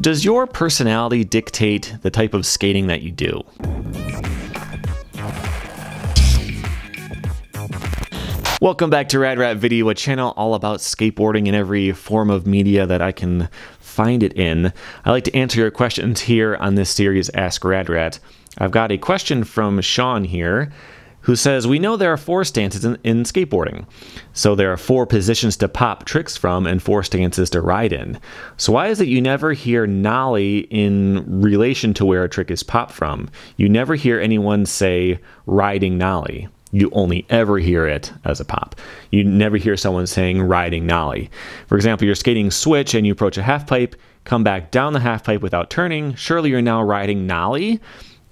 Does your personality dictate the type of skating that you do? Welcome back to Rad Rat Video, a channel all about skateboarding in every form of media that I can find it in. I like to answer your questions here on this series, Ask Rad Rat. I've got a question from Sean here, who says, we know there are 4 stances in skateboarding. So there are 4 positions to pop tricks from and 4 stances to ride in. So why is it you never hear nollie in relation to where a trick is popped from? You never hear anyone say riding nollie. You only ever hear it as a pop. You never hear someone saying riding nollie. For example, you're skating switch and you approach a half pipe, come back down the half pipe without turning. Surely you're now riding nollie.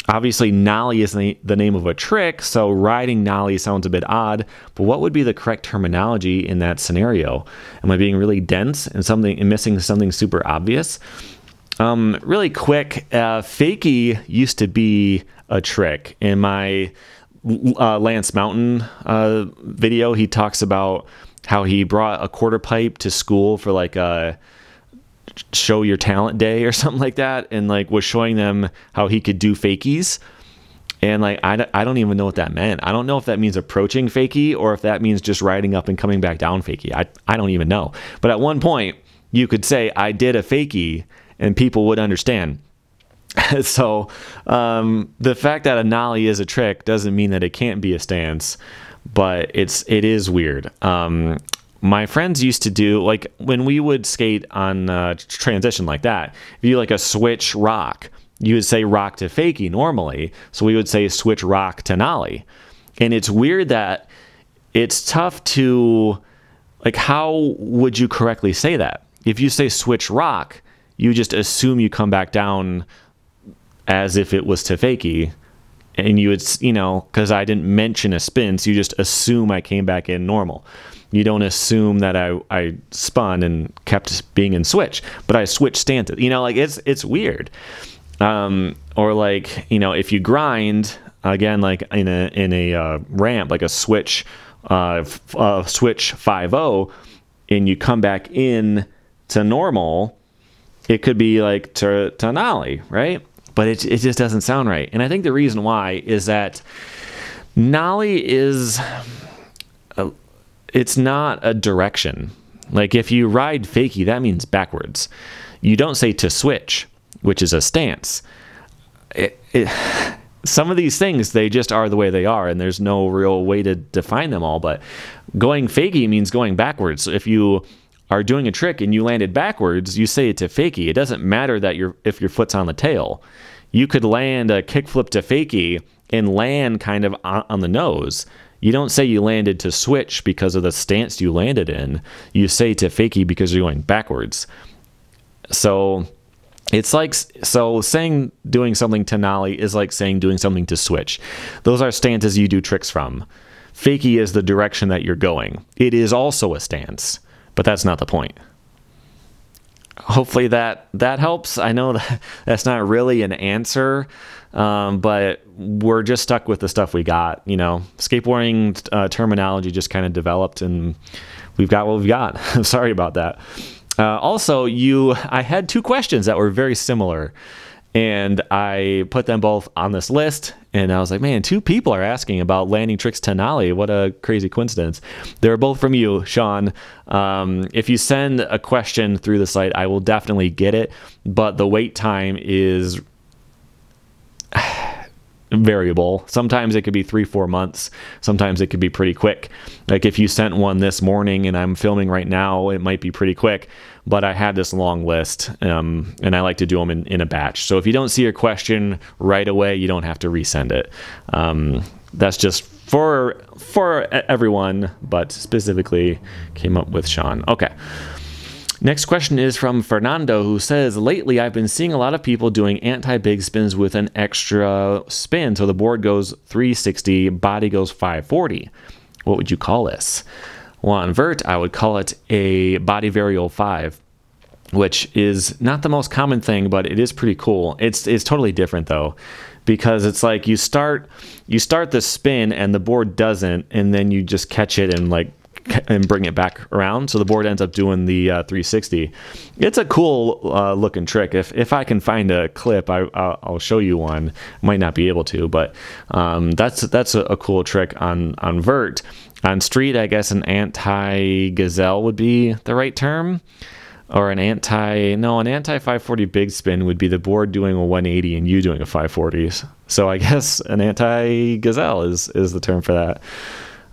Obviously, nollie is the name of a trick, so riding nollie sounds a bit odd, but what would be the correct terminology in that scenario? Am I being really dense and missing something super obvious? Really quick, fakie used to be a trick. In my Lance Mountain video, he talks about how he brought a quarter pipe to school for like a show your talent day or something like that, and like was showing them how he could do fakies, and like I don't even know what that meant. I don't know if that means approaching fakie or if that means just riding up and coming back down fakie. I don't even know, but at one point you could say I did a fakie and people would understand. So the fact that a nollie is a trick doesn't mean that it can't be a stance, but it is weird. My friends used to do, like, when we would skate on transition like that, if you like a switch rock, you would say rock to fakie normally. So we would say switch rock to nollie. And it's weird that it's tough to, like, how would you correctly say that? If you say switch rock, you just assume you come back down as if it was to fakie. And you would, you know, because I didn't mention a spin, so you just assume I came back in normal. You don't assume that I spun and kept being in switch, but I switched stances. You know, like it's weird. Or like, you know, if you grind again, like in a ramp, like a switch 5-0, and you come back in to normal, it could be like to nollie, right? But it just doesn't sound right. And I think the reason why is that nollie is it's not a direction. Like if you ride fakie, that means backwards. You don't say to switch, which is a stance. Some of these things, they just are the way they are, and there's no real way to define them all. But going fakie means going backwards. So if you are doing a trick and you landed backwards, you say it to fakie. It doesn't matter that if your foot's on the tail. You could land a kickflip to fakie and land kind of on the nose. You don't say you landed to switch because of the stance you landed in. You say to fakie because you're going backwards. So it's like, so saying doing something to nollie is like saying doing something to switch. Those are stances you do tricks from. Fakie is the direction that you're going. It is also a stance, but that's not the point. Hopefully that helps. I know that's not really an answer, but we're just stuck with the stuff we got. You know, skateboarding terminology just kind of developed, and we've got what we've got. I'm sorry about that. Also, I had 2 questions that were very similar, and I put them both on this list, and I was like, man, 2 people are asking about landing tricks to nollie. What a crazy coincidence. They're both from you, Sean. If you send a question through the site, I will definitely get it, but the wait time is variable. Sometimes it could be 3-4 months. Sometimes it could be pretty quick. Like if you sent one this morning and I'm filming right now, it might be pretty quick, but I had this long list, and I like to do them in a batch. So if you don't see a question right away, you don't have to resend it. That's just for everyone, but specifically came up with Sean. Okay. Next question is from Fernando, who says, lately I've been seeing a lot of people doing anti-big spins with an extra spin. So the board goes 360, body goes 540. What would you call this? Well, on vert, I would call it a body varial 5, which is not the most common thing, but it is pretty cool. It's totally different though, because it's like you start the spin and the board doesn't, and then you just catch it and like and bring it back around. So the board ends up doing the 360. It's a cool looking trick. If I can find a clip, I'll show you one. Might not be able to, but that's a cool trick on vert. On street, I guess an anti-gazelle would be the right term. Or an anti 540 big spin would be the board doing a 180 and you doing a 540. So I guess an anti-gazelle is the term for that.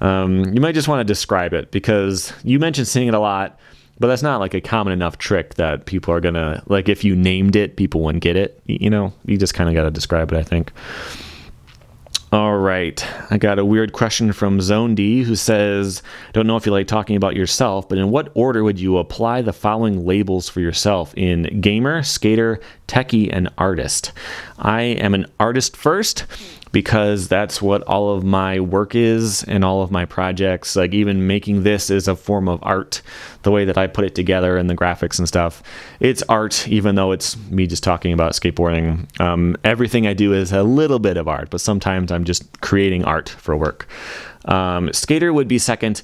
You might just want to describe it, because you mentioned seeing it a lot, but that's not like a common enough trick that people are gonna, like, if you named it, people wouldn't get it. You know, you just kind of got to describe it, I think. All right, I got a weird question from Zone D, who says, don't know if you like talking about yourself, but in what order would you apply the following labels for yourself in gamer, skater, techie, and artist? I am an artist first, because that's what all of my work is and all of my projects. Like, even making this is a form of art. The way that I put it together and the graphics and stuff, it's art, even though it's me just talking about skateboarding. Everything I do is a little bit of art, but sometimes I'm just creating art for work. Skater would be second,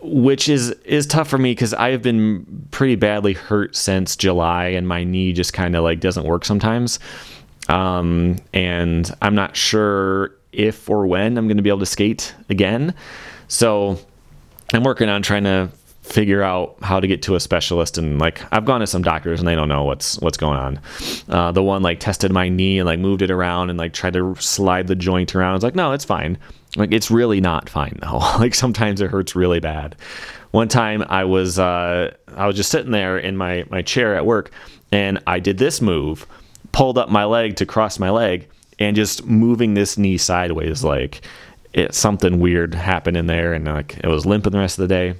which is tough for me because I have been pretty badly hurt since July, and my knee just kind of like doesn't work sometimes. And I'm not sure if or when I'm going to be able to skate again. So I'm working on trying to figure out how to get to a specialist. And like, I've gone to some doctors and they don't know what's going on. The one like tested my knee and like moved it around and like tried to slide the joint around. It's like, no, it's fine. Like, it's really not fine though. Like, sometimes it hurts really bad. One time I was just sitting there in my chair at work, and I did this move, pulled up my leg to cross my leg, and just moving this knee sideways, like something weird happened in there, and like it was limping the rest of the day.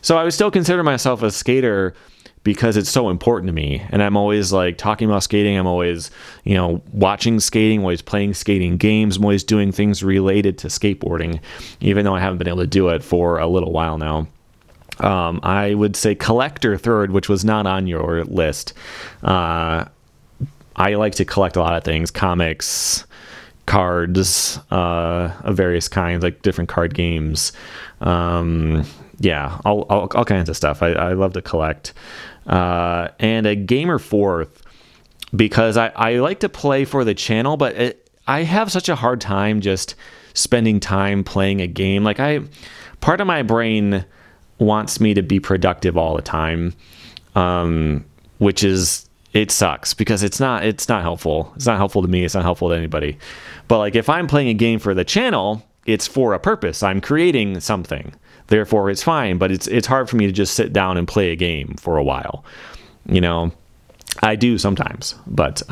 So I would still consider myself a skater because it's so important to me, and I'm always like talking about skating. I'm always, you know, watching skating, always playing skating games. I'm always doing things related to skateboarding, even though I haven't been able to do it for a little while now. I would say collector third, which was not on your list. I like to collect a lot of things, comics, cards of various kinds, like different card games. Yeah, all kinds of stuff. I love to collect. And a gamer fourth, because I like to play for the channel, but I have such a hard time just spending time playing a game. Like, part of my brain wants me to be productive all the time, which is... it sucks because it's not helpful. It's not helpful to me. It's not helpful to anybody. But like, if I'm playing a game for the channel, it's for a purpose. I'm creating something. Therefore, it's fine. But it's hard for me to just sit down and play a game for a while. You know, I do sometimes. But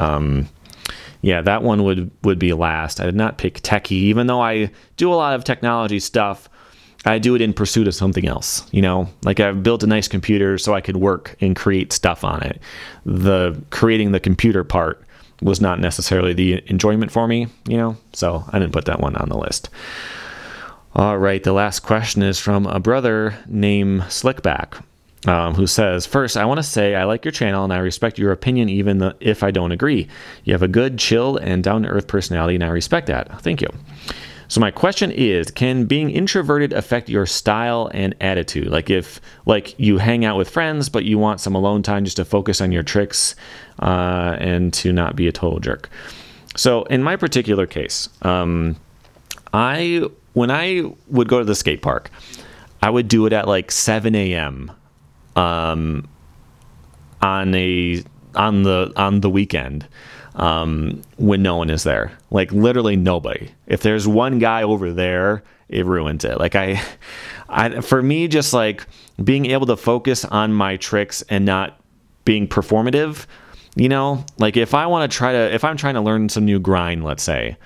yeah, that one would be last. I did not pick techie, even though I do a lot of technology stuff. I do it in pursuit of something else, you know, like I've built a nice computer so I could work and create stuff on it. Creating the computer part was not necessarily the enjoyment for me, you know, so I didn't put that one on the list. All right, the last question is from a brother named Slickback, who says, first, I want to say I like your channel and I respect your opinion even if I don't agree. You have a good, chilled, and down-to-earth personality, and I respect that. Thank you. So my question is, can being introverted affect your style and attitude? Like, if you hang out with friends, but you want some alone time just to focus on your tricks and to not be a total jerk. So in my particular case, when I would go to the skate park, I would do it at like 7 a.m. on the weekend. When no one is there, like literally nobody. If there's one guy over there, it ruins it. Like for me, just like being able to focus on my tricks and not being performative, you know, like if I'm trying to learn some new grind, let's say,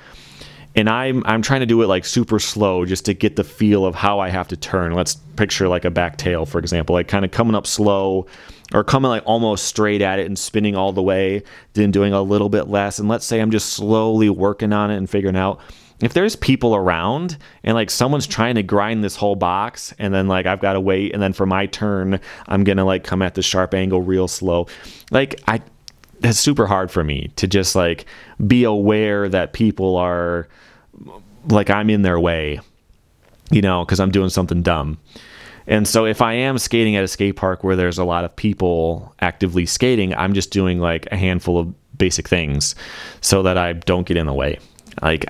and I'm trying to do it like super slow just to get the feel of how I have to turn. Let's picture like a back tail, for example, like kind of coming up slow, or coming like almost straight at it and spinning all the way, then doing a little bit less. And let's say I'm just slowly working on it and figuring out, if there's people around and like someone's trying to grind this whole box, and then like I've got to wait, and then for my turn, I'm going to like come at the sharp angle real slow. Like that's super hard for me to just like be aware that people are like, I'm in their way. you know, because I'm doing something dumb. And so if I am skating at a skate park where there's a lot of people actively skating, I'm just doing like a handful of basic things so that I don't get in the way. Like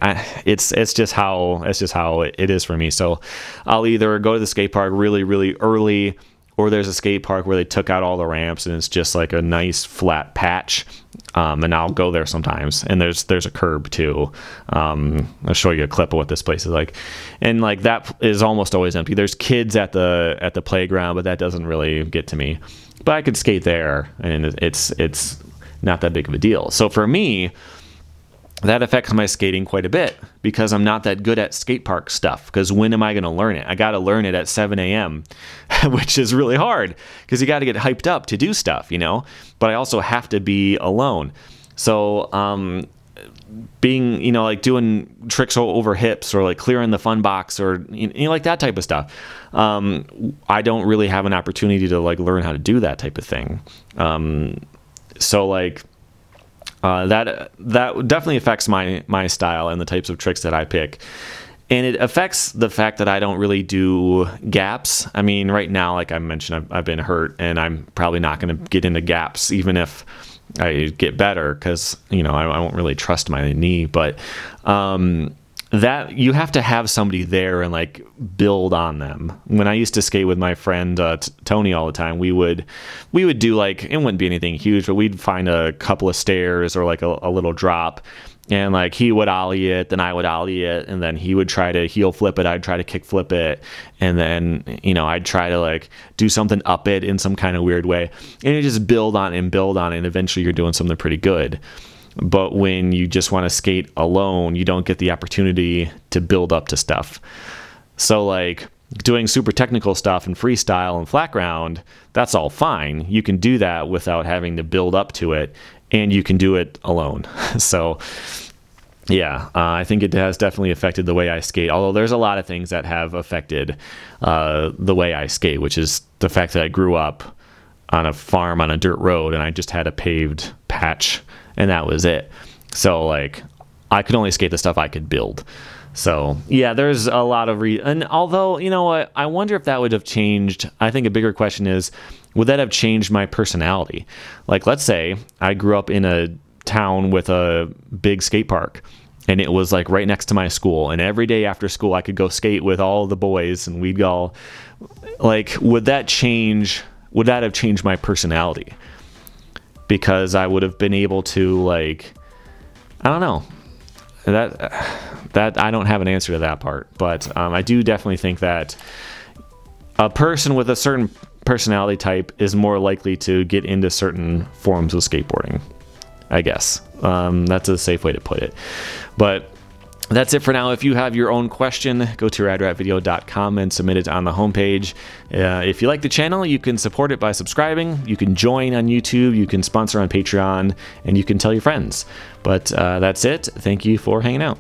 it's just how it is for me. So I'll either go to the skate park really early, or there's a skate park where they took out all the ramps and it's just like a nice flat patch. And I'll go there sometimes. And there's a curb too. I'll show you a clip of what this place is like. And like that is almost always empty. There's kids at the playground, but that doesn't really get to me. But I could skate there, and it's not that big of a deal. So for me, that affects my skating quite a bit because I'm not that good at skate park stuff. Because when am I going to learn it? I got to learn it at 7 a.m., which is really hard because you got to get hyped up to do stuff, you know? But I also have to be alone. So being, you know, like doing tricks over hips or like clearing the fun box or, you know, like that type of stuff. I don't really have an opportunity to like learn how to do that type of thing. So like, that definitely affects my style and the types of tricks that I pick. And it affects the fact that I don't really do gaps. I mean, right now, like I mentioned, I've been hurt, and I'm probably not going to get into gaps even if I get better, because, you know, I won't really trust my knee. But that you have to have somebody there and like build on them. When I used to skate with my friend Tony all the time, we would do like, it wouldn't be anything huge, but we'd find a couple of stairs or like a little drop, and like he would ollie it, then I would ollie it, and then he would try to heel flip it, I'd try to kick flip it, and then, you know, I'd try to like do something up it in some kind of weird way, and you just build on it, and eventually you're doing something pretty good. But when you just want to skate alone, you don't get the opportunity to build up to stuff. So like doing super technical stuff and freestyle and flat ground, that's all fine. You can do that without having to build up to it, and you can do it alone. So yeah, I think it has definitely affected the way I skate, although there's a lot of things that have affected the way I skate, which is the fact that I grew up on a farm on a dirt road and I just had a paved patch, and that was it. So like I could only skate the stuff I could build. So yeah, there's a lot of and although, you know what, I wonder if that would have changed. I think a bigger question is, would that have changed my personality? Like, let's say I grew up in a town with a big skate park, and it was like right next to my school, and every day after school I could go skate with all the boys, and we'd go, like, would that have changed my personality? Because I would have been able to, like, I don't know, that I don't have an answer to that part, but I do definitely think that a person with a certain personality type is more likely to get into certain forms of skateboarding, I guess. That's a safe way to put it. But that's it for now. If you have your own question, go to radratvideo.com and submit it on the homepage. If you like the channel, you can support it by subscribing. You can join on YouTube. You can sponsor on Patreon, and you can tell your friends. But that's it. Thank you for hanging out.